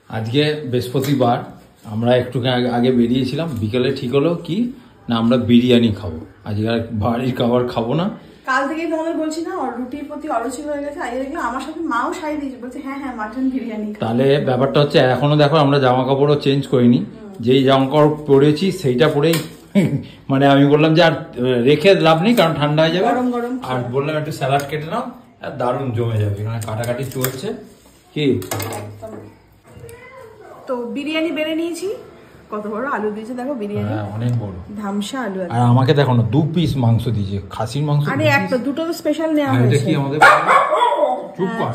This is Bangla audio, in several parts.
আজকে বৃহস্পতিবার, আমরা একটু আগে বেরিয়েছিলাম, বিকেলে ঠিক হলো কি না আমরা বিরিয়ানি খাবো। আজকে আর বাড়ির খাবার খাবো না। কাল থেকেই তোমাদের বলছি না, রুটির প্রতি অরুচি হয়ে গেছে। আজকে দেখলাম আমার সাথে মাও সাই দিয়েছে, বলছে হ্যাঁ হ্যাঁ মাটন বিরিয়ানি। তাহলে ব্যাপারটা হচ্ছে এখনো দেখো আমরা জামা কাপড়ও চেঞ্জ করিনি, যেই জামা কাপড় পরেছি সেইটা পরেই মানে আমি বললাম যে আর রেখে লাভ নেই কারণ ঠান্ডা হয়ে যাবে, আর বললাম একটু স্যালাড কেটে নাও, আর দারুণ জমে যাবে। এখানে কাটাকাটি চলছে কি। তো বিরিয়ানি বেড়ে নিয়েছি, কত বড় আলু দিয়েছে দেখো বিরিয়ানি, অনেক বড় ধামসা আলু। আর আমাকে দেখো না 2 পিস মাংস দিয়েছে, খাসির মাংস। আরে একটা দুটো তো স্পেশাল নেওয়া হয়েছে। এটা কি আমাদের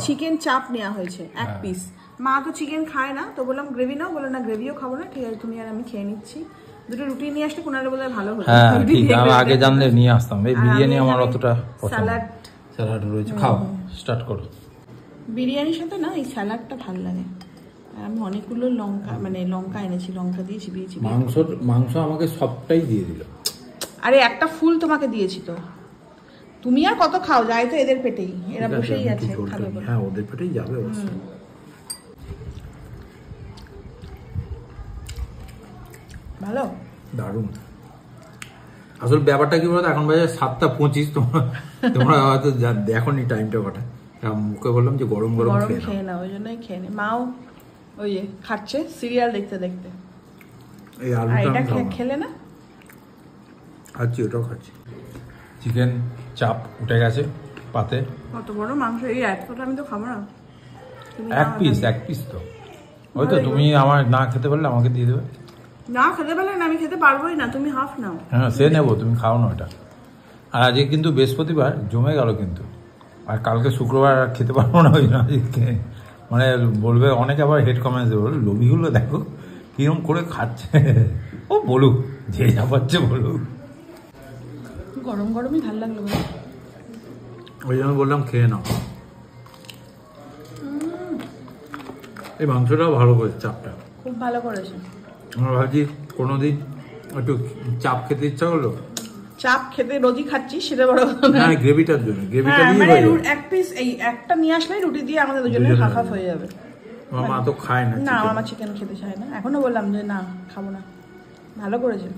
চিকেন চাপ নেওয়া হয়েছে 1 পিস। মা তো চিকেন খায় না, তো বললাম গ্রেভি নাও, বলে না গ্রেভিও খাবো না, ঠিক আছে তুমি আর আমি খেয়ে নিচ্ছি। দুটো রুটি নিয়ে আসলে কোনারে বলে ভালো হতো। হ্যাঁ ঠিক, আমি আগে জানলে নিয়ে আসতাম। এই বিরিয়ানি আমার অতটা পছন্দ। স্যালাড রয়েছে, খাও স্টার্ট করো। বিরিয়ানির সাথে না এই স্যালাডটা ভালো লাগে। আমি অনেকগুলো লঙ্কা এনেছি, লঙ্কা দিয়ে চিবিয়েছি। মাংস আমাকে সবটাই দিয়ে দিল। আরে একটা ফুল তোমাকে দিয়েছি তো, তুমি আর কত খাও, যাই তো এদের পেটেই, এরা বসেই আছে খাবে বলে। হ্যাঁ ওদের পেটেই যাবে অবশ্য। ভালো, দারুণ। আসলে ব্যাপারটা কি বলতো, এখন বাজে 7:25, তোমরা হয়তো দেখোনি টাইমটা কটা। মুখে বললাম যে গরম গরম খেয়ে নাও, ওই জন্যই খেয়ে নে। মাও ওই খাচ্ছে সিরিয়াল দেখতে দেখতে। এই আলুটা খেলে না? খাচ্ছি, ওটাও খাচ্ছি। চিকেন চাপ উঠে গেছে পাতে। কত বড় মাংস, এই এতটা আমি তো খাবো না। এক পিস তো ওই তো, তুমি আমার না খেতে পারলে আমাকে দিয়ে দেবে। না খেতে পারলে না, আমি খেতে পারবোই না, তুমি হাফ নাও। হ্যাঁ সে নেবো, তুমি খাও না ওটা। আর আজকে কিন্তু বৃহস্পতিবার জমে গেল কিন্তু, আর কালকে শুক্রবার খেতে পারবো না। ওই জন্য আজকে মানে বলবে অনেকে, আবার হেড কমেন্টস দেবে, লোভিগুলো দেখো কিরম করে খাচ্ছে। ও বলুক, যে যা পাচ্ছে বলুক। গরম গরমই ভালো লাগলো। ওই জন্য বললাম খেয়ে নাও। এই মাংসটাও ভালো করেছে, চাপটা খুব ভালো করেছে। আমরা ভাবছি কোনোদিন একটু চাপ খেতে ইচ্ছা করলো। চাপ খেতে রোজই খাচ্ছি সেটা বড় কথা না, গ্রেভিটার জন্য। গ্রেভিটা দিয়ে মানে এক পিস এই একটা নিয়ে আসলে রুটি দিয়ে আমাদের দুজনের হাফ হয়ে যাবে। আমার মা তো খায় না, না আমার মা চিকেন খেতে চায় না, এখনো বললাম যে না খাবো না। ভালো করেছে।